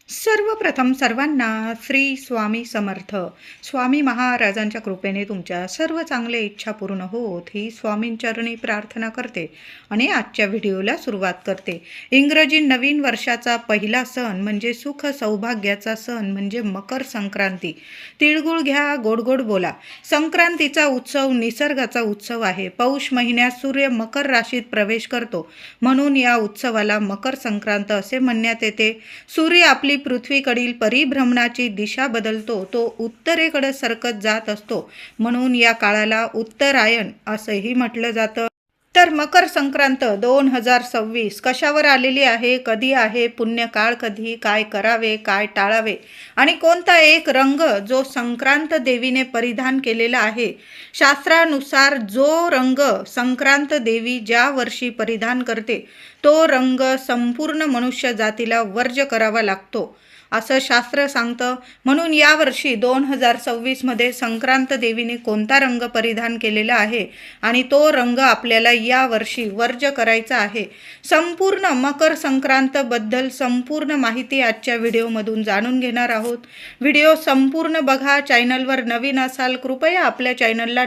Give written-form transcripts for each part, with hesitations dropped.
सर्वप्रथम सर्वांना श्री स्वामी समर्थ. स्वामी महाराजांच्या कृपेने तुमच्या सर्व चांगल्या इच्छा पूर्ण होत ही स्वामींचरणी प्रार्थना करते आणि आजच्या व्हिडिओला सुरुवात करते. इंग्रजी नवीन वर्षाचा पहिला सण म्हणजे सुख सौभाग्याचा सण म्हणजे मकर संक्रांती. तिळगुळ घ्या, गोड गोड बोला. संक्रांतीचा उत्सव निसर्गाचा उत्सव आहे. पौष महिन्यात सूर्य मकर राशीत प्रवेश करतो, म्हणून या उत्सवाला मकर संक्रांत असे म्हणण्यात येते. सूर्य आपली पृथ्वीकडील परिभ्रमणाची दिशा बदलतो, तो उत्तरेकडे सरकत जात असतो, म्हणून या काळाला उत्तरायण असंही म्हटलं जातं. तर मकर संक्रांत 2026 कशावर आलेली आहे, कधी आहे, पुण्यकाळ कधी, काय करावे, काय टाळावे आणि कोणता एक रंग जो संक्रांत देवीने परिधान केलेला आहे. शास्त्रानुसार जो रंग संक्रांत देवी ज्या वर्षी परिधान करते तो रंग संपूर्ण मनुष्य जातीला वर्ज्य करावा लागतो असं शास्त्र सांगतं. म्हणून यावर्षी 2026मध्ये संक्रांत देवीने कोणता रंग परिधान केलेला आहे आणि तो रंग आपल्याला यावर्षी वर्ज्य करायचा आहे. संपूर्ण मकर संक्रांतबद्दल संपूर्ण माहिती आजच्या व्हिडिओमधून जाणून घेणार आहोत. व्हिडिओ संपूर्ण बघा. चॅनलवर नवीन असाल कृपया आपल्या चॅनलला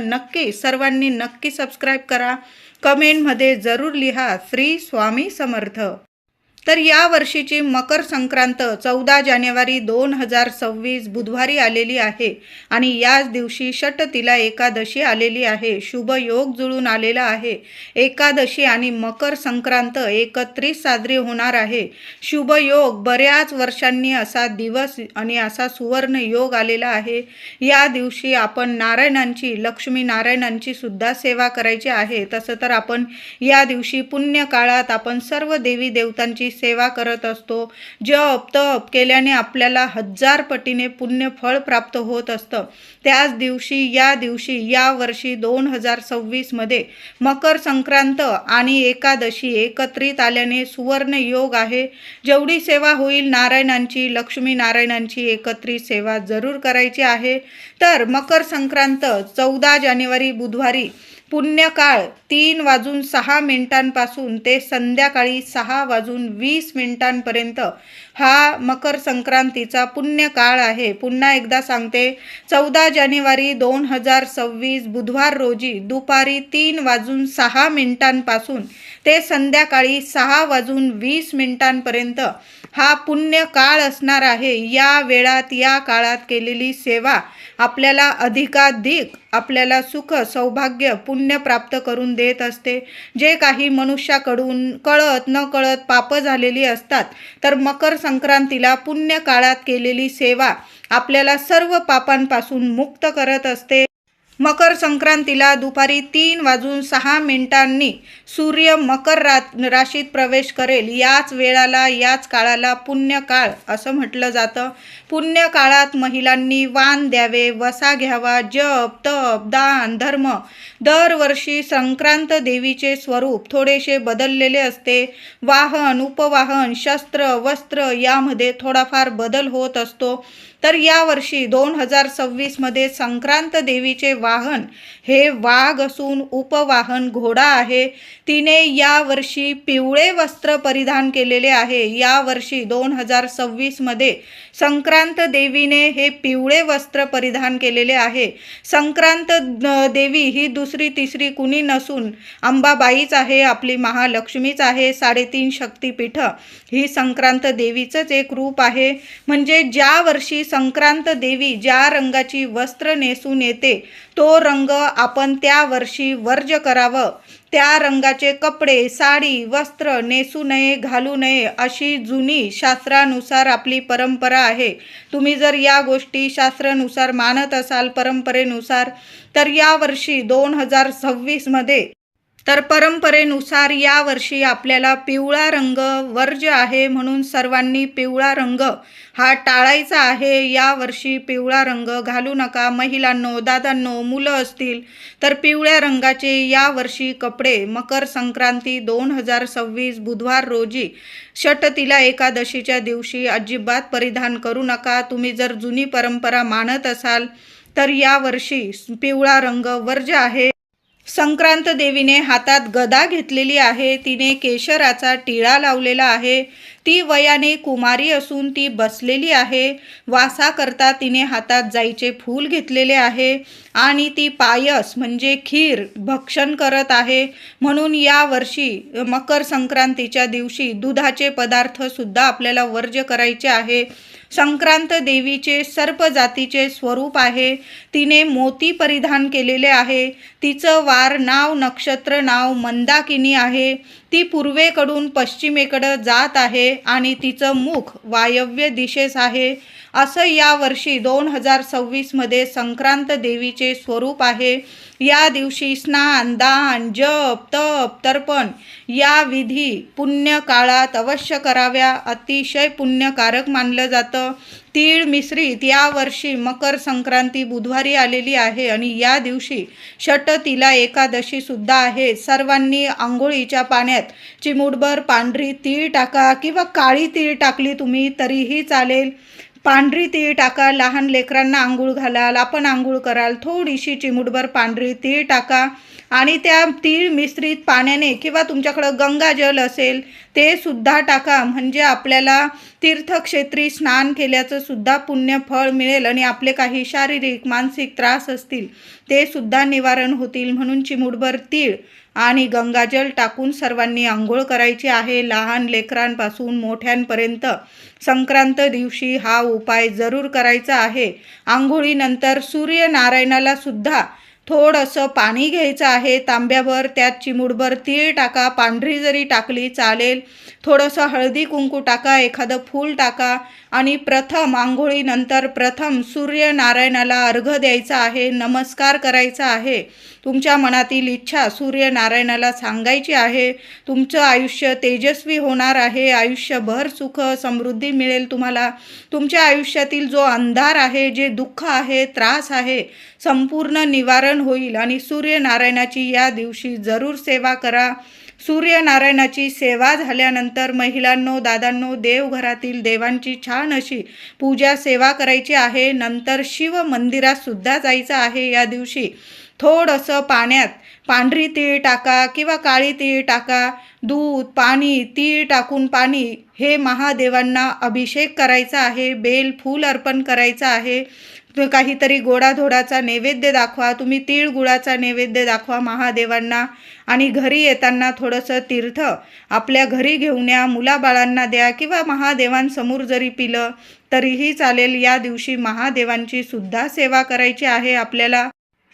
सर्वांनी नक्की सबस्क्राईब करा. कमेंटमध्ये जरूर लिहा श्री स्वामी समर्थ. तर या वर्षीची मकर संक्रांत 14 जानेवारी 2026 बुधवारी आलेली आहे आणि याच दिवशी षटतिला एकादशी आलेली आहे. शुभ योग जुळून आलेला आहे. एकादशी आणि मकर संक्रांत एकत्रित साजरी होणार आहे. शुभ योग बऱ्याच वर्षांनी असा दिवस आणि असा सुवर्ण योग आलेला आहे. या दिवशी आपण नारायणांची, लक्ष्मी नारायणांची सुद्धा सेवा करायची आहे. तसं तर आपण या दिवशी पुण्य काळात आपण सर्व देवी देवतांची सेवा करत असतो. जप तप केल्याने आपल्याला 1000 पटीने पुण्य फळ प्राप्त होत असतं. त्याच दिवशी या वर्षी 2026मध्ये मकर संक्रांत आणि एकादशी एकत्रित आल्याने सुवर्ण योग आहे. जेवढी सेवा होईल नारायणांची, लक्ष्मी नारायणांची एकत्रित सेवा जरूर करायची आहे. तर मकर संक्रांत 14 जानेवारी बुधवारी पुण्यकाळ 3:06 ते संध्याकाळी 6:20 हा मकर संक्रांतीचा पुण्यकाळ आहे. पुन्हा एकदा सांगते, 14 जानेवारी 2026 बुधवार रोजी दुपारी 3:06 ते संध्याकाळी 6:20 हा पुण्य काळ असणार आहे. या वेळात, या काळात केलेली सेवा आपल्याला अधिकाधिक आपल्याला सुख सौभाग्य पुण्य प्राप्त करून देत असते. जे काही मनुष्याकडून कळत न कळत पाप झालेली असतात, तर मकर संक्रांतीला पुण्य काळात केलेली सेवा आपल्याला सर्व पापांपासून मुक्त करत असते. मकर संक्रांतीला दुपारी 3:06 सूर्य मकर राशीत प्रवेश करेल. याच वेळाला, याच काळाला पुण्यकाळ असं म्हटलं जातं. पुण्यकाळात महिलांनी वाण द्यावे, वसा घ्यावा, जप तप दान धर्म. दरवर्षी संक्रांत देवीचे स्वरूप थोडेसे बदललेले असते. वाहन, उपवाहन, शस्त्र, वस्त्र यामध्ये थोडाफार बदल होत असतो. तर यावर्षी 2026मध्ये संक्रांत देवीचे वाहन हे वाघ असून उपवाहन घोडा आहे. तिने यावर्षी पिवळे वस्त्र परिधान केलेले आहे. यावर्षी 2026मध्ये संक्रांत देवीने हे पिवळे वस्त्र परिधान केलेले आहे. संक्रांत देवी ही दुसरी तिसरी कुणी नसून अंबाबाईच आहे, आपली महालक्ष्मीच आहे. 3.5 शक्तिपीठ ही संक्रांत देवीचंच एक रूप आहे. म्हणजे ज्या वर्षी संक्रांत देवी ज्या रंगाची वस्त्र नेसून येते तो रंग आपण त्या वर्षी वर्ज्य करावं. त्या रंगाचे कपडे, साडी, वस्त्र नेसू नये, घालू नये अशी जुनी शास्त्रानुसार आपली परंपरा आहे. तुम्ही जर या गोष्टी शास्त्रानुसार मानत असाल, परंपरेनुसार, तर यावर्षी 2026मध्ये तर परंपरेनुसार यावर्षी आपल्याला पिवळा रंग वर्ज्य आहे, म्हणून सर्वांनी पिवळा रंग हा टाळायचा आहे. यावर्षी पिवळा रंग घालू नका. महिलांनो, दादांनो, मुलं असतील तर पिवळ्या रंगाचे यावर्षी कपडे मकर संक्रांती 2026 बुधवार रोजी षटतिला एकादशीच्या दिवशी अजिबात परिधान करू नका. तुम्ही जर जुनी परंपरा मानत असाल तर यावर्षी पिवळा रंग वर्ज्य आहे. संक्रांत देवीने हातात गदा घेतलेली आहे. तिने केशराचा टिळा लावलेला आहे. ती वयाने कुमारी असून ती बसलेली आहे. वासाकरता तिने हातात जाईचे फूल घेतलेले आहे आणि ती पायस म्हणजे खीर भक्षण करत आहे. म्हणून या वर्षी मकर संक्रांतीच्या दिवशी दुधाचे पदार्थ सुद्धा आपल्याला वर्ज्य करायचे आहे. संक्रांत देवीचे सर्प जातीचे स्वरूप आहे. तिने मोती परिधान केलेले आहे. तिचं वार नाव नक्षत्र नाव मंदाकिनी आहे. ती पूर्वेकडून पश्चिमेकडं जात आहे आणि तिचं मुख वायव्य दिशेस आहे. असं या वर्षी 2026 मध्ये संक्रांत देवीचे स्वरूप आहे. या दिवशी स्नान दान जप तप तर्पण या विधी पुण्य काळात अवश्य कराव्या. अतिशय पुण्यकारक मानलं जातं. तीळ मिश्रित या वर्षी मकर संक्रांती बुधवारी आलेली आहे आणि या दिवशी षटतिला एकादशी सुद्धा आहे. सर्वांनी आंघोळीच्या पाण्यात चिमूटभर पांढरी तीळ टाका किंवा काळी तीळ टाकली तुम्ही तरीही चालेल. पांढरी तीळ टाका. लहान लेकरांना आंघोळ घालाल, आपण आंघोळ कराल, थोडीशी चिमूटभर पांढरी तीळ टाका आणि त्या तीळ मिश्रित पाण्याने किंवा तुमच्याकडं गंगाजल असेल ते सुद्धा टाका. म्हणजे आपल्याला तीर्थक्षेत्री स्नान केल्याचं सुद्धा पुण्यफळ मिळेल आणि आपले काही शारीरिक मानसिक त्रास असतील ते सुद्धा निवारण होतील. म्हणून चिमूटभर तीळ आणि गंगाजल टाकून सर्वांनी आंघोळ करायची आहे. लहान लेकरांपासून मोठ्यांपर्यंत संक्रांत दिवशी हा उपाय जरूर करायचा आहे. आंघोळीनंतर सूर्यनारायणाला सुद्धा थोडंसं पाणी घ्यायचं आहे तांब्याभर. त्यात चिमूटभर तीळ टाका, पांढरी जरी टाकली चालेल. थोडंसं हळदी कुंकू टाका, एखादं फूल टाका आणि प्रथम आंघोळीनंतर प्रथम सूर्यनारायणाला अर्घ्य द्यायचा आहे, नमस्कार करायचा आहे. तुमच्या मनातील इच्छा सूर्यनारायणाला सांगायची आहे. तुमचं आयुष्य तेजस्वी होणार आहे. आयुष्यभर सुख समृद्धी मिळेल तुम्हाला. तुमच्या आयुष्यातील जो अंधार आहे, जे दुःख आहे, त्रास आहे, संपूर्ण निवारण होईल आणि सूर्यनारायणाची या दिवशी जरूर सेवा करा. सूर्यनारायणाची सेवा झाल्यानंतर महिलांनो दादांनो देवघरातील देवांची छान अशी पूजा सेवा करायची आहे. नंतर शिव मंदिरात सुद्धा जायचं आहे. या दिवशी थोडंसं पाण्यात पांढरी तीळ टाका किंवा काळी तीळ टाका. दूध पाणी तीळ टाकून पाणी हे महादेवांना अभिषेक करायचा आहे. बेल फूल अर्पण करायचं आहे. काहीतरी गोडाधोडाचा नैवेद्य दाखवा. तुम्ही तीळ गुळाचा नैवेद्य दाखवा महादेवांना आणि घरी येताना थोडंसं तीर्थ आपल्या घरी घेऊन या. मुलाबाळांना द्या किंवा महादेवांसमोर जरी पिलं तरीही चालेल. या दिवशी महादेवांची सुद्धा सेवा करायची आहे आपल्याला.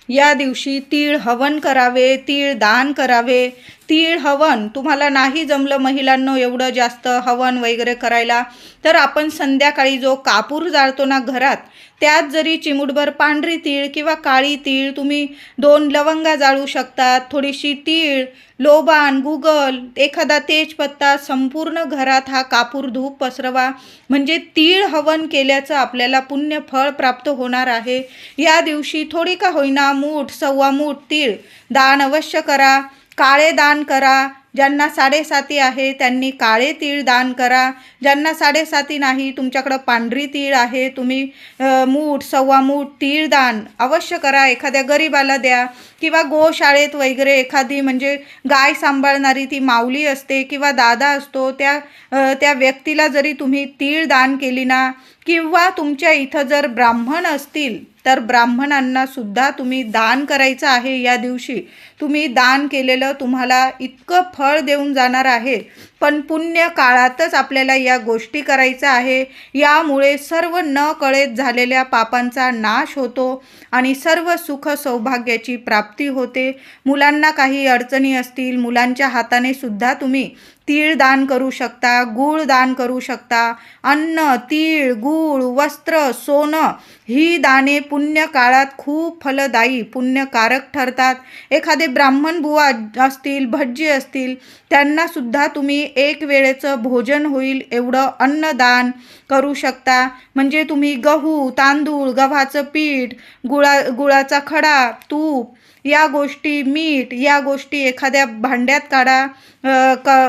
या दिवशी तीळ हवन करावे, तीळ दान करावे. तीळ हवन तुम्हाला नाही जमलं महिलांनो एवढं जास्त हवन वगैरे करायला, तर आपण संध्याकाळी जो कापूर जाळतो ना घरात, त्यात जरी चिमूटभर पांढरी तीळ किंवा काळी तीळ, तुम्ही 2 लवंगा जाळू शकतात, थोडीशी तीळ, लोबान, गुगल, एखादा तेजपत्ता, संपूर्ण घरात हा कापूर धूप पसरवा. म्हणजे तीळ हवन केल्याचं आपल्याला पुण्य फळ प्राप्त होणार आहे. या दिवशी थोडी का होईना मूठ सव्वा मूठ तीळ दान अवश्य करा. काळे दान करा. ज्यांना 7.5 आहे त्यांनी काळे तीळ दान करा. ज्यांना 7.5 नाही, तुमच्याकडं पांढरी तीळ आहे, तुम्ही मूठ सव्वा मूठ तीळ दान अवश्य करा. एखाद्या गरीबाला द्या किंवा गोशाळेत वगैरे एखादी म्हणजे गाय सांभाळणारी ती माऊली असते किंवा दादा असतो, त्या व्यक्तीला जरी तुम्ही तीळ दान केली ना, किंवा तुमच्या इथं जर ब्राह्मण असतील तर ब्राह्मणांना सुद्धा तुम्ही दान करायचं आहे. या दिवशी तुम्ही दान केलेलं तुम्हाला इतकं फळ देऊन जाणार आहे. पण पुण्य काळातच आपल्याला या गोष्टी करायच्या आहे. यामुळे सर्व न कळत झालेल्या पापांचा नाश होतो आणि सर्व सुख सौभाग्याची प्राप्ती होते. मुलांना काही अडचणी असतील, मुलांच्या हाताने सुद्धा तुम्ही तीळ दान करू शकता, गूळ दान करू शकता. अन्न, तीळ, गूळ, वस्त्र, सोनं ही दाने पुण्य काळात खूप फलदायी पुण्यकारक ठरतात. एखादे ब्राह्मण बुवा असतील, भटजी असतील, त्यांना सुद्धा तुम्ही एक वेळेचं भोजन होईल एवढं अन्नदान करू शकता. म्हणजे तुम्ही गहू, तांदूळ, गव्हाचं पीठ, गुळाचा खडा, तूप या गोष्टी, मीठ या गोष्टी एखाद्या भांड्यात काढा,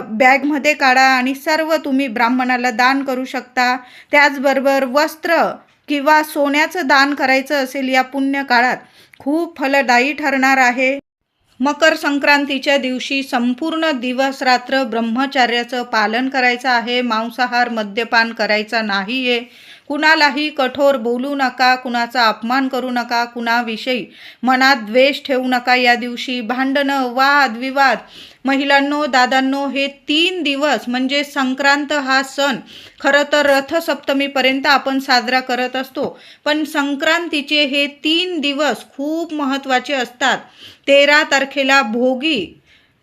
बॅगमध्ये काढा आणि सर्व तुम्ही ब्राह्मणाला दान करू शकता. त्याचबरोबर वस्त्र किंवा सोन्याचं दान करायचं असेल या पुण्य काळात खूप फलदायी ठरणार आहे. मकर संक्रांतीच्या दिवशी संपूर्ण दिवस रात्र ब्रह्मचर्याचं पालन करायचं आहे. मांसाहार मद्यपान करायचा नाही आहे. कुणालाही कठोर बोलू नका, कुणाचा अपमान करू नका, कुणाविषयी मनात द्वेष ठेवू नका. या दिवशी भांडणं, वाद विवाद, महिलांनो दादांनो, हे 3 दिवस म्हणजे संक्रांत हा सण खरं तर रथसप्तमीपर्यंत आपण साजरा करत असतो, पण संक्रांतीचे हे 3 दिवस खूप महत्त्वाचे असतात. 13 तारखेला भोगी,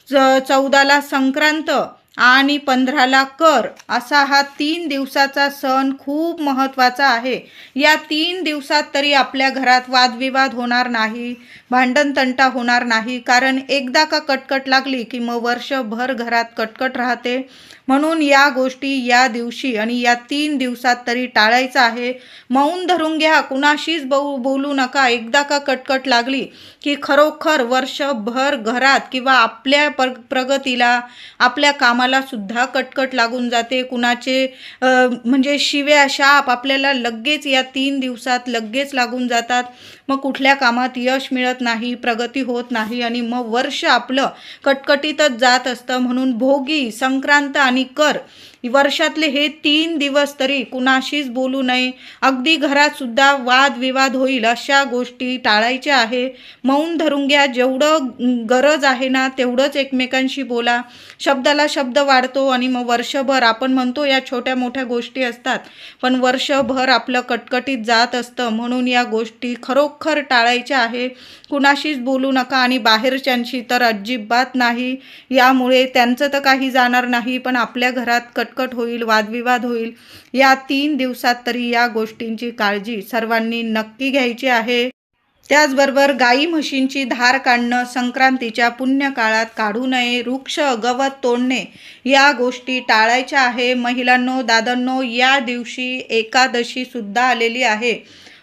14ला संक्रांत आणि 15ला कर, असा हा 3 दिवसाचा सण खूप महत्त्वाचा आहे. या 3 दिवसात तरी आपल्या घरात वादविवाद होणार नाही, भांडणतंटा होणार नाही, कारण एकदा का कटकट लागली की मग वर्षभर घरात कटकट राहते. म्हणून या गोष्टी या दिवशी आणि या 3 दिवसात तरी टाळायचं आहे. मौन धरून घ्या, कुणाशीच बोलू नका. एकदा का कटकट लागली की खरोखर वर्षभर घरात किंवा आपल्या प्रगतीला, आपल्या कामाला सुद्धा कटकट लागून जाते. कुणाचे म्हणजे शिव्या शाप आपल्याला लगेच या 3 दिवसात लगेच लागून जातात. मग कुठल्या कामात यश मिळत नाही, प्रगती होत नाही आणि मग वर्ष आपलं कटकटीतच जात असतं. म्हणून भोगी, संक्रांत आणि कर वर्षातले हे 3 दिवस तरी कुणाशीच बोलू नये. अगदी घरात सुद्धा वादविवाद होईल अशा गोष्टी टाळायच्या आहे. मौन धरून घ्या. जेवढं गरज आहे ना तेवढंच एकमेकांशी बोला. शब्दाला शब्द वाढतो आणि मग वर्षभर आपण म्हणतो या छोट्या मोठ्या गोष्टी असतात, पण वर्षभर आपलं कटकटीत जात असतं. म्हणून या गोष्टी खरोखर टाळायच्या आहे. कुणाशीच बोलू नका आणि बाहेरच्यांशी तर अजिबात नाही. यामुळे त्यांचं तर काही जाणार नाही, पण आपल्या घरात कटकट होईल, वादविवाद होईल. या 3 दिवसात तरी या गोष्टींची काळजी सर्वांनी नक्की घ्यायची आहे. त्याचबरोबर गाई म्हशींची धार काढणं संक्रांतीच्या पुण्य काळात काढू नये. वृक्ष गवत तोडणे या गोष्टी टाळायच्या आहे. महिलांनो दादांनो, या दिवशी एकादशी सुद्धा आलेली आहे.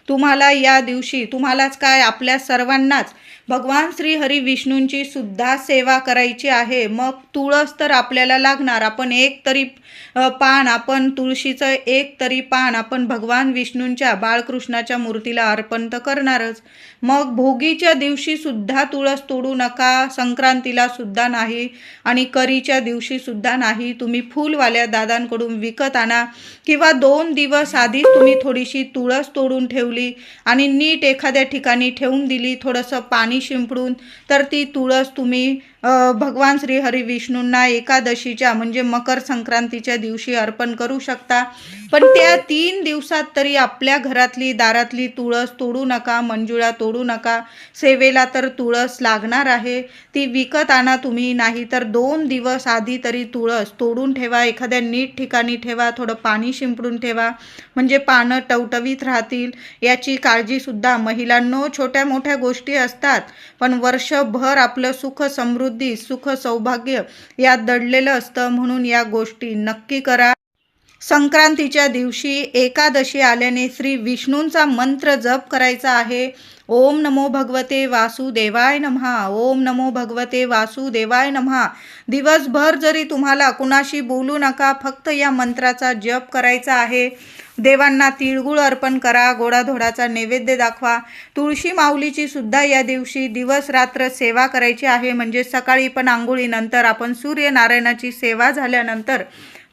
तुम्हाला या दिवशी, तुम्हालाच काय आपल्या सर्वांनाच भगवान श्री हरी विष्णूंची सुद्धा सेवा करायची आहे. मग तुळस तर आपल्याला लागणार. आपण एक तरी पान, आपण तुळशीचं एक तरी पान आपण भगवान विष्णूंच्या, बाळकृष्णाच्या मूर्तीला अर्पण तर करणारच. मग भोगीच्या दिवशी सुद्धा तुळस तोडू नका, संक्रांतीला सुद्धा नाही आणि करीच्या दिवशी सुद्धा नाही. तुम्ही फुलवाल्या दादांकडून विकत आणा किंवा 2 दिवस आधीच तुम्ही थोडीशी तुळस तोडून ठेवली आणि नीट एखाद्या ठिकाणी ठेवून दिली, थोडंसं पाणी शिंपडून, तर ती तुळस तुम्ही भगवान श्री हरी विष्णूंना एकादशीच्या म्हणजे मकर संक्रांतीच्या दिवशी अर्पण करू शकता. पण त्या 3 दिवसात तरी आपल्या घरातली दारातली तुळस तोडू नका, मंजुळा तोडू नका. सेवेला तर तुळस लागणार आहे, ती विकत आणा तुम्ही. नाही तर 2 दिवस आधी तरी तुळस तोडून ठेवा, एखाद्या नीट ठिकाणी ठेवा, थोडं पाणी शिंपडून ठेवा, म्हणजे पानं टवटवीत राहतील. याची काळजीसुद्धा महिलांनो, छोट्या मोठ्या गोष्टी असतात, पण वर्षभर आपलं सुख समृद्धी, सुख सौभाग्य यात दडलेलं असतं. म्हणून या गोष्टी नक्की करा. संक्रांतीच्या दिवशी एकादशी आल्याने श्री विष्णूंचा मंत्र जप करायचा आहे. ओम नमो भगवते वासुदेवाय नमः, ओम नमो भगवते वासुदेवाय नमः. दिवसभर जरी तुम्हाला कुणाशी बोलू नका, फक्त या मंत्राचा जप करायचा आहे. देवांना तिळगुळ अर्पण करा, गोडाधोडाचा नैवेद्य दाखवा. तुळशी माऊलीची सुद्धा या दिवशी दिवस रात्र सेवा करायची आहे. म्हणजे सकाळी पण आंघोळीनंतर आपण सूर्यनारायणाची सेवा झाल्यानंतर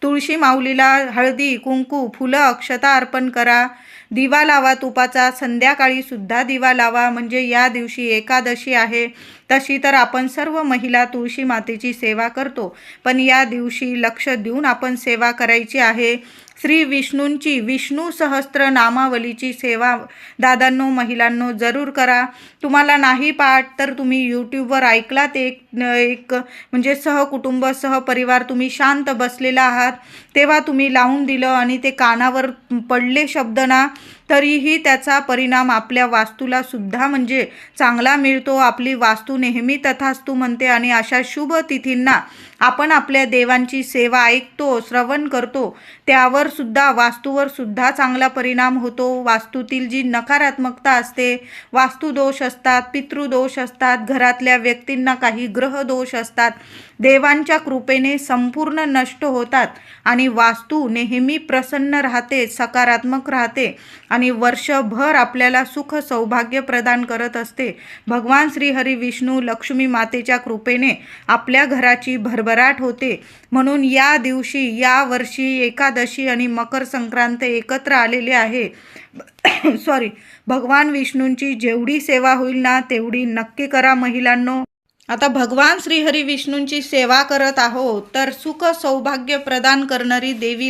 तुळशी माऊलीला हळदी कुंकू फुलं अक्षता अर्पण करा. दिवा लावा तुपाचा, संध्याकाळी सुद्धा दिवा लावा. म्हणजे या दिवशी एकादशी आहे. तशी तर आपण सर्व महिला तुळशी मातेची सेवा करतो, पण या दिवशी लक्ष देऊन आपण सेवा करायची आहे. श्री विष्णूंची विष्णू सहस्त्र नामावलीची सेवा दादांनो महिलांनो जरूर करा. तुम्हाला नाही पाठ तर तुम्ही यूट्यूबवर ऐकलात, एक म्हणजे सहकुटुंब सहपरिवार तुम्ही शांत बसलेला आहात तेव्हा तुम्ही लावून दिलं आणि ते कानावर पडले शब्द ना, तरीही त्याचा परिणाम आपल्या वास्तूला सुद्धा म्हणजे चांगला मिळतो. आपली वास्तू नेहमी तथास्तु म्हणते आणि अशा शुभ तिथींना आपण आपल्या देवांची सेवा ऐकतो, श्रवण करतो, त्यावर सुद्धा वास्तूवर सुद्धा चांगला परिणाम होतो. वास्तूतील जी नकारात्मकता असते, वास्तुदोष असतात, पितृदोष असतात, घरातल्या व्यक्तींना काही ग्रह दोष असतात, देवांच्या कृपेने संपूर्ण नष्ट होतात आणि वास्तू नेहमी प्रसन्न राहते, सकारात्मक राहते आणि वर्षभर आपल्याला सुख सौभाग्य प्रदान करत असते. भगवान श्रीहरी विष्णू लक्ष्मी मातेच्या कृपेने आपल्या घराची भरभराट होते. म्हणून या दिवशी, या वर्षी एकादशी आणि मकर संक्रांत एकत्र आलेले आहे. भगवान विष्णूंची जेवढी सेवा होईल ना तेवढी नक्की करा महिलांनो. आता भगवान श्रीहरी विष्णूंची सेवा करत आहोत तर सुख सौभाग्य प्रदान करणारी देवी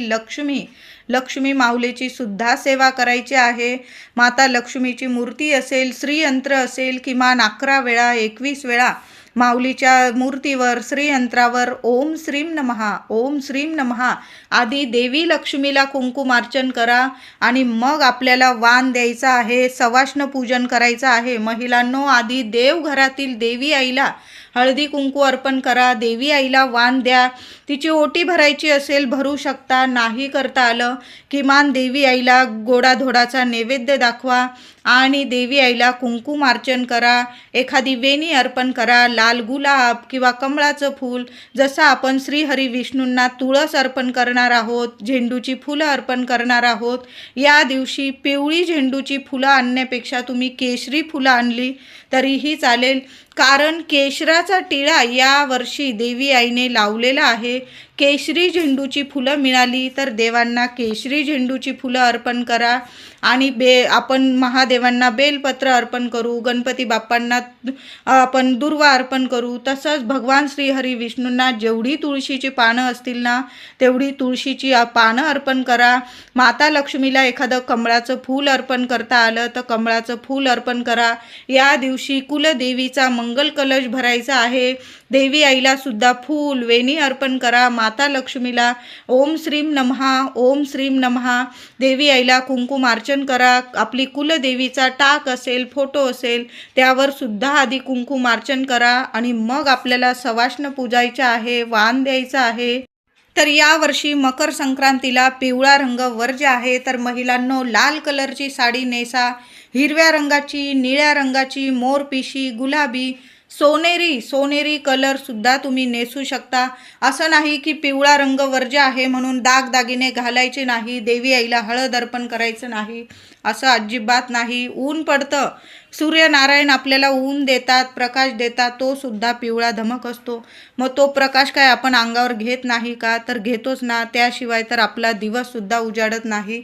लक्ष्मी माऊलीची सुद्धा सेवा करायची आहे. माता लक्ष्मीची मूर्ती असेल, श्रीयंत्र असेल, किमान 11 वेळा 21 वेळा माऊलीच्या मूर्तीवर श्रीयंत्रावर ओम श्रीम नमः, ओम श्रीम नमः आधी देवी लक्ष्मीला कुंकुमार्चन करा आणि मग आपल्याला वाण द्यायचा आहे, सवाष्ण पूजन करायचं आहे. महिलांनो, आधी देवघरातील देवी आईला हळदी कुंकू अर्पण करा, देवी आईला वाण द्या. तिची ओटी भरायची असेल भरू शकता, नाही करता आलं किमान देवी आईला गोडाधोडाचा नैवेद्य दाखवा आणि देवी आईला कुंकुमार्चन करा. एखादी वेणी अर्पण करा, लाल गुलाब किंवा कमळाचं फूल, जसं आपण श्रीहरी विष्णूंना तुळस अर्पण करणार आहोत, झेंडूची फुलं अर्पण करणार आहोत. या दिवशी पिवळी झेंडूची फुलं आणण्यापेक्षा तुम्ही केशरी फुलं आणली तरीही चालेल, कारण केशराचा टिळा या वर्षी देवी आईने लावलेला आहे. केशरी झेंडूची फुलं मिळाली तर देवांना केशरी झेंडूची फुलं अर्पण करा आणि आपण महादेवांना बेलपत्र अर्पण करू, गणपती बाप्पांना आपण दुर्वा अर्पण करू. तसंच भगवान श्रीहरी विष्णूंना जेवढी तुळशीची पानं असतील ना तेवढी तुळशीची पानं अर्पण करा. माता लक्ष्मीला एखादं कमळाचं फूल अर्पण करता आलं तर कमळाचं फूल अर्पण करा. या दिवशी कुलदेवीचा मंगल कलश भरायचा आहे. देवी आईला सुद्धा फूल वेणी अर्पण करा. माता लक्ष्मीला ओम श्रीम नमः, ओम श्रीम नमः, देवी आईला कुंकुमार्चन करा. आपली कुलदेवीचा टाक असेल, फोटो असेल त्यावर सुद्धा आधी कुंकुमार्चन करा आणि मग आपल्याला सवाष्ण पूजायचं आहे, वाण द्यायचं आहे. तर यावर्षी मकर संक्रांतीला पिवळा रंग वर्ज्य आहे. तर महिलांनो, लाल कलरची साडी नेसा, हिरव्या रंगाची, निळ्या रंगाची, मोरपिशी, गुलाबी, सोनेरी कलर सुद्धा तुम्ही नेसू शकता. असं नाही की पिवळा रंग वर्ज्य आहे म्हणून दागदागिने घालायचे नाही, देवी आईला हळद अर्पण करायचं नाही, असं अजिबात नाही. ऊन पडतं, सूर्यनारायण आपल्याला ऊन देतात, प्रकाश देतात, तो सुद्धा पिवळा धमक असतो. मग तो प्रकाश काय आपण अंगावर घेत नाही का? तर घेतोच ना, त्याशिवाय तर आपला दिवस सुद्धा उजाडत नाही.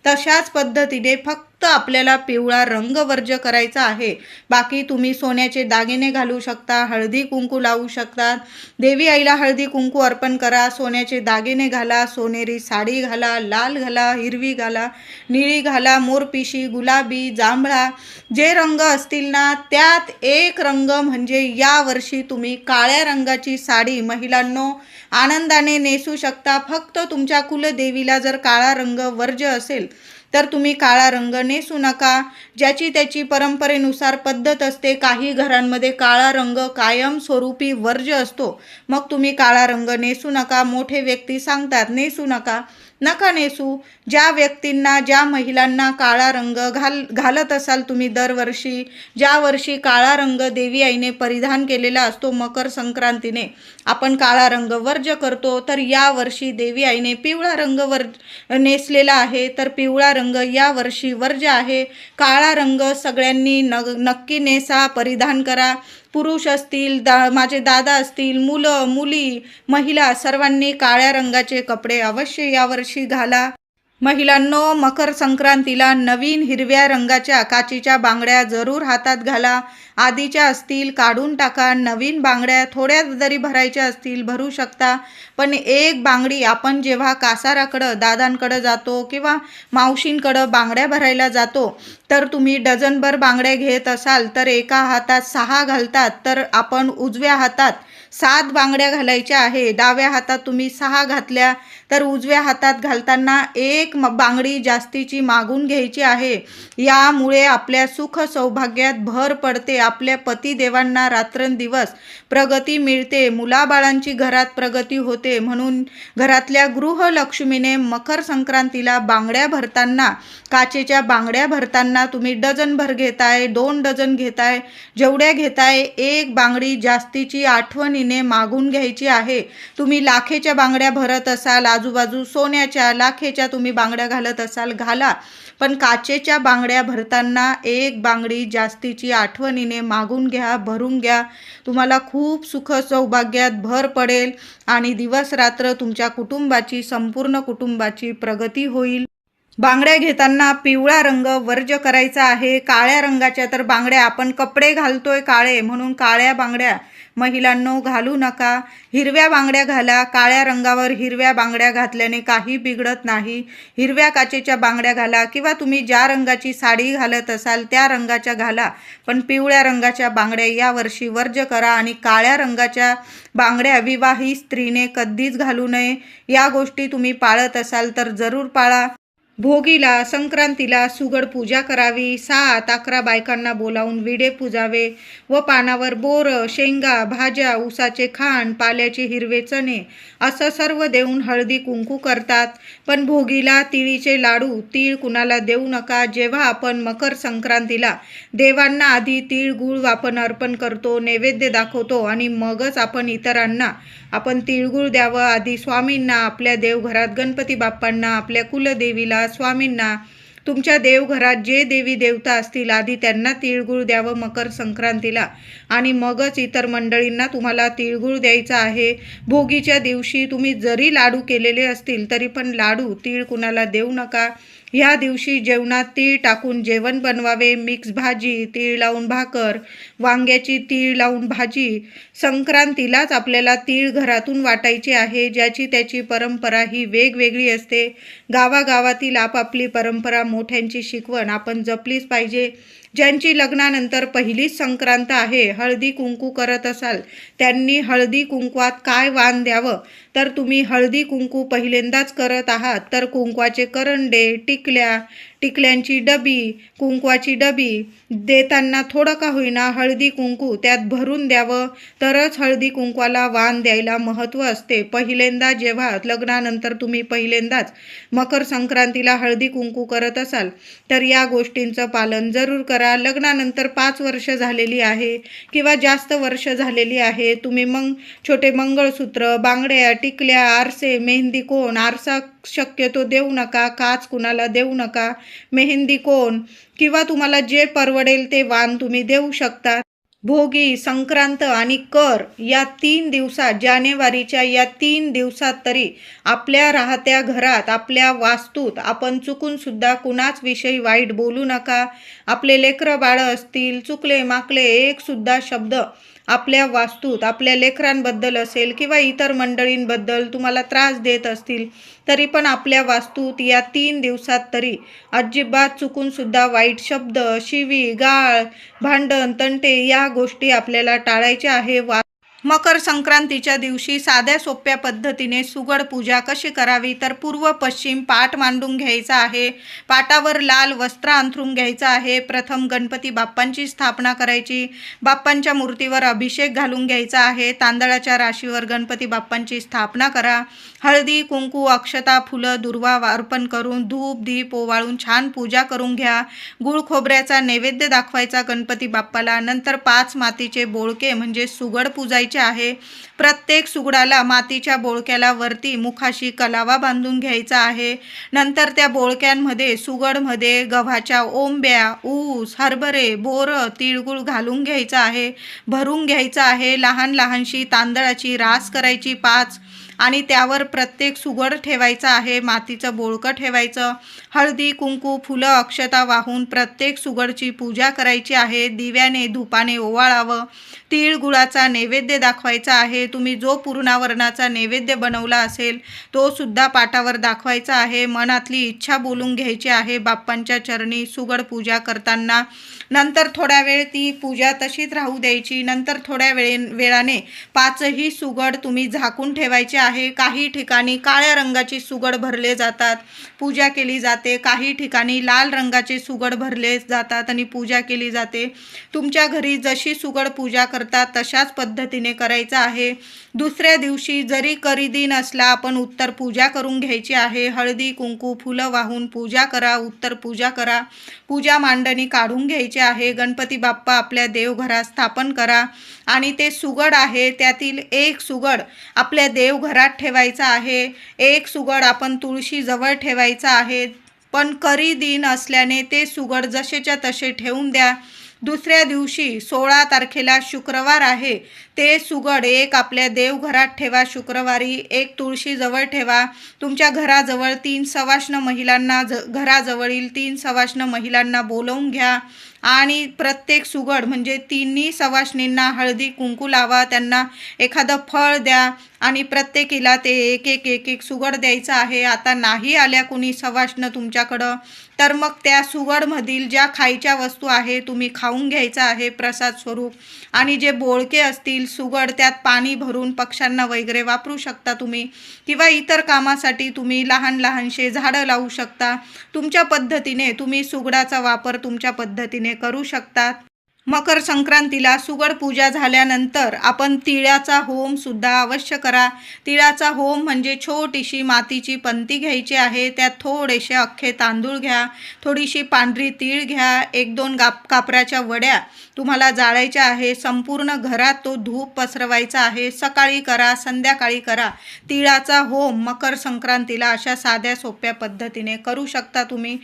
तशाच पद्धतीने फक्त आपल्याला पिवळा रंग वर्ज्य करायचा आहे. बाकी तुम्ही सोन्याचे दागिने घालू शकता, हळदी कुंकू लावू शकता, देवी आईला हळदी कुंकू अर्पण करा, सोन्याचे दागिने घाला, सोनेरी साडी घाला, लाल घाला, हिरवी घाला, निळी घाला, मोरपिशी, गुलाबी, जांभळा, जे रंग असतील ना त्यात एक रंग म्हणजे यावर्षी तुम्ही काळ्या रंगाची साडी महिलांनो आनंदाने नेसू शकता. फक्त तुमच्या कुलदेवीला जर काळा रंग वर्ज्य असेल तर तुम्ही काळा रंग नेसू नका. ज्याची त्याची परंपरेनुसार पद्धत असते. काही घरांमध्ये काळा रंग कायमस्वरूपी वर्ज्य असतो, मग तुम्ही काळा रंग नेसू नका. मोठे व्यक्ती सांगतात नेसू नका नेसू. ज्या व्यक्तींना, ज्या महिलांना काळा रंग घालत असाल तुम्ही दरवर्षी, ज्या वर्षी काळा रंग देवी आईने परिधान केलेला असतो, मकर संक्रांतीने आपण काळा रंग वर्ज्य करतो, तर या वर्षी देवी आईने पिवळा रंग नेसलेला आहे, तर पिवळा रंग या वर्षी वर्ज्य आहे. काळा रंग सगळ्यांनी नक्की नेसा, परिधान करा. पुरुष असतील, माझे दादा असतील, मुलं मुली, महिला सर्वांनी काळ्या रंगाचे कपडे अवश्य यावर्षी घाला. महिलांनो, मकर संक्रांतीला नवीन हिरव्या रंगाच्या काचीच्या बांगड्या जरूर हातात घाला. आधीच्या असतील काढून टाका, नवीन बांगड्या थोड्या जरी भरायच्या असतील भरू शकता. पण एक बांगडी आपण जेव्हा कासाराकडं, दादांकडं जातो किंवा मावशींकडं बांगड्या भरायला जातो तर तुम्ही डझनभर बांगड्या घेत असाल तर एका हातात 6 घालतात, तर आपण उजव्या हातात 7 बांगड्या घालायच्या आहे. डाव्या हातात तुम्ही 6 घातल्या तर उजव्या हातात घालताना एक बांगडी जास्तीची मागून घ्यायची आहे. यामुळे आपल्या सुख सौभाग्यात भर पडते. आपल्या पतिदेवांना रात्रंदिवस प्रगती मिळते, मुलाबाळांची घरात प्रगती होते. म्हणून घरातल्या गृहलक्ष्मीने मकर संक्रांतीला बांगड्या भरताना, काचेच्या बांगड्या भरताना तुम्ही डझनभर घेताय, 2 डझन घेताय, जेवढ्या घेताय एक बांगडी जास्तीची आठवणी आठवणीने मागून घ्यायची आहे. तुम्ही लाखेच्या बांगड्या भरत असाल, आजूबाजू सोन्याच्या लाखेच्या तुम्ही बांगड्या घालत असाल, घाला. पण काचेच्या बांगड्या भरताना एक बांगडी जास्तीची आठवणीने मागून घ्या, भरून घ्या. तुम्हाला खूप सुख सौभाग्यात भर पडेल आणि दिवस रात्र तुमच्या कुटुंबाची, संपूर्ण कुटुंबाची प्रगती होईल. बांगड्या घेताना पिवळा रंग वर्ज्य करायचा आहे. काळ्या रंगाच्या तर बांगड्या, आपण कपडे घालतोय काळे म्हणून काळ्या बांगड्या महिलांनो घालू नका. हिरव्या बांगड्या घाला. काळ्या रंगावर हिरव्या बांगड्या घातल्याने काही बिघडत नाही. हिरव्या काचेच्या बांगड्या घाला किंवा तुम्ही ज्या रंगाची साडी घालत असाल त्या रंगाच्या घाला. पण पिवळ्या रंगाच्या बांगड्या यावर्षी वर्ज्य करा. आणि काळ्या रंगाच्या बांगड्या विवाहित स्त्रीने कधीच घालू नये. या गोष्टी तुम्ही पाळत असाल तर जरूर पाळा. भोगीला, संक्रांतीला सुगड पूजा करावी. 7-11 बायकांना बोलावून विडे पुजावे व पानावर बोर, शेंगा, भाज्या, ऊसाचे खांड, पाल्याचे हिरवे चणे असं सर्व देऊन हळदी कुंकू करतात. पण भोगीला तिळीचे लाडू, तीळ कुणाला देऊ नका. जेव्हा आपण मकर संक्रांतीला देवांना आधी तीळ गुळ आपण अर्पण करतो, नैवेद्य दाखवतो आणि मगच आपण इतरांना आपण तिळगुळ द्यावं. आधी स्वामींना, आपल्या देवघरात गणपती बाप्पांना, आपल्या कुलदेवीला, स्वामींना, तुमच्या देवघरात जे देवी देवता असतील आधी त्यांना तिळगुळ द्यावं मकर संक्रांतीला आणि मगच इतर मंडळींना तुम्हाला तिळगुळ द्यायचा आहे. भोगीच्या दिवशी तुम्ही जरी लाडू केलेले असतील तरी पण लाडू, तीळ कुणाला देऊ नका. ह्या दिवशी जेवणात तीळ टाकून जेवण बनवावे. मिक्स भाजी, तीळ लावून भाकर, वांग्याची तीळ लावून भाजी. संक्रांतीलाच आपल्याला तीळ घरातून वाटायची आहे. ज्याची त्याची परंपरा ही वेगवेगळी असते. गावागावातील आपापली परंपरा, मोठ्यांची शिकवण आपण जपलीच पाहिजे. ज्यांची लग्नानंतर पहिलीच संक्रांत आहे, हळदी कुंकू करत असाल, त्यांनी हळदी कुंकवात काय वाण द्यावं तर तुम्ही हळदी कुंकू पहिल्यांदाच करत आहात तर कुंकवाचे करंडे, टिकल्यांची डबी, कुंकवाची डबी देताना थोडं का होईना हळदी कुंकू त्यात भरून द्यावं. तरच हळदी कुंकवाला वाण द्यायला महत्त्व असते. पहिल्यांदा जेव्हा लग्नानंतर तुम्ही पहिल्यांदाच मकर संक्रांतीला हळदी कुंकू करत असाल तर या गोष्टींचं पालन जरूर करा. लग्नानंतर 5 वर्ष झालेली आहे किंवा जास्त वर्ष झालेली आहे, तुम्ही मग छोटे मंगळसूत्र, बांगड्या, टिकल्या, आरसे, मेहंदी कोण, आरसा शक्यतो देऊ नका. काच कुणाला देऊ नका. मेहंदी कोण किंवा तुम्हाला जे परवडेल ते वाण तुम्ही देऊ शकता. भोगी, संक्रांत आणि कर या 3 दिवसात, जानेवारीच्या या 3 दिवसात तरी आपल्या राहत्या घरात, आपल्या वास्तूत आपण चुकून सुद्धा कुणाच विषयी वाईट बोलू नका. आपले लेकरं बाळं असतील, चुकले माकले एक सुद्धा शब्द आपल्या वास्तूत आपल्या लेकरांबद्दल असेल किंवा इतर मंडळींबद्दल तुम्हाला त्रास देत असतील तरी पण आपल्या वास्तूत या 3 दिवसात तरी अजिबात चुकून सुद्धा वाईट शब्द, शिवी, गाळ, भांडण, तंटे या गोष्टी आपल्याला टाळायच्या आहे. मकर संक्रांतीच्या दिवशी साध्या सोप्या पद्धतीने सुगड पूजा कशी करावी तर पूर्व पश्चिम पाट मांडून घ्यायचा आहे. पाटावर लाल वस्त्र अंथरून घ्यायचं आहे. प्रथम गणपती बाप्पांची स्थापना करायची. बाप्पांच्या मूर्तीवर अभिषेक घालून घ्यायचा आहे. तांदळाच्या राशीवर गणपती बाप्पांची स्थापना करा. हळदी कुंकू, अक्षता, फुलं, दुर्वा अर्पण करून धूप दीप ओवाळून छान पूजा करून घ्या. गुळ खोबऱ्याचा नैवेद्य दाखवायचा गणपती बाप्पाला. नंतर 5 मातीचे बोळके म्हणजे सुगड पूजायचे आहे. प्रत्येक सुगडाला, मातीच्या बोळक्याला वरती मुखाशी कलावा बांधून घ्यायचा आहे. नंतर त्या बोळक्यांमध्ये, सुगडमध्ये गव्हाच्या ओंब्या, ऊस, हरभरे, बोरं, तिळगुळ घालून घ्यायचा आहे, भरून घ्यायचा आहे. लहान लहानशी तांदळाची रास करायची 5 आणि त्यावर प्रत्येक सुगड ठेवायचा आहे. मातीचं बोळकं ठेवायचं. हळदी कुंकू, फुलं, अक्षता वाहून प्रत्येक सुगडची पूजा करायची आहे. दिव्याने धुपाने ओवाळावं. तीळ गुळाचा नैवेद्य दाखवायचा आहे. तुम्ही जो पूर्णावरणाचा नैवेद्य बनवला असेल तो सुद्धा पाटावर दाखवायचा आहे. मनातली इच्छा बोलून घ्यायची आहे बाप्पांच्या चरणी सुगड पूजा करताना. नंतर थोड्या वेळ ती पूजा तशीच राहू द्यायची. नंतर थोड्या वेळाने 5ही सुगड तुम्ही झाकून ठेवायचे आहे. आहे. काही ठिकाणी काळ्या रंगाची सुगड भरले जातात, पूजा केली जाते. काही ठिकाणी लाल रंगाचे सुगड भरले जातात आणि पूजा केली जाते. तुमच्या घरी जशी सुगड पूजा करतात तशाच पद्धतीने करायचं आहे. दुसऱ्या दिवशी जरी करी दिन असला, आपण उत्तर पूजा करून घ्यायची आहे. हळदी कुंकू फुलं वाहून पूजा करा, उत्तर पूजा करा. पूजा मांडणी काढून घ्यायची आहे. गणपती बाप्पा आपल्या देवघरात स्थापन करा आणि ते सुगड आहे त्यातील एक सुगड आपल्या देवघरात ठेवायचा आहे. एक सुगड आपण तुळशीजवळ ठेवायचा आहे. पण करी दिन असल्याने ते सुगड जसेच्या तसे ठेवून द्या. दुसऱ्या दिवशी 16 तारखेला शुक्रवार आहे, ते सुगड एक आपल्या देवघरात ठेवा. शुक्रवारी एक तुळशीजवळ ठेवा. तुमच्या घराजवळ 3 सवाष्ण महिलांना घराजवळील 3 सवाष्ण महिलांना बोलवून घ्या आणि प्रत्येक सुगड म्हणजे तिन्ही सवाष्णींना हळदी कुंकू लावा. त्यांना एखादं फळ द्या आणि प्रत्येकीला ते एक सुगड द्यायचं आहे. आता नाही आल्या कुणी सवाष्ण तुमच्याकडं, तर मग त्या सुगडमधील ज्या खायच्या वस्तू आहे तुम्ही खाऊन घ्यायचा आहे प्रसाद स्वरूप. आणि जे बोळके असतील सुगड त्यात पाणी भरून पक्ष्यांना वगैरे वापरू शकता तुम्ही, किंवा इतर कामासाठी तुम्ही लहान लहानशे झाडं लावू शकता. तुमच्या पद्धतीने तुम्ही सुगडाचा वापर तुमच्या पद्धतीने करू शकतात. मकर संक्रांतीला सुगड पूजा झाल्यानंतर आपण तिळाचा होम सुद्धा अवश्य करा. तिळाचा होम म्हणजे छोटीशी मातीची पंती घ्यायची आहे. त्यात थोडेसे अख्खे तांदूळ घ्या, थोडीशी पांढरी तीळ घ्या, 1-2 कापराच्या वड्या तुम्हाला जाळायच्या आहे. संपूर्ण घरात तो धूप पसरवायचा आहे. सकाळी करा, संध्याकाळी करा. तिळाचा होम मकर संक्रांतीला अशा साध्या सोप्या पद्धतीने करू शकता तुम्ही.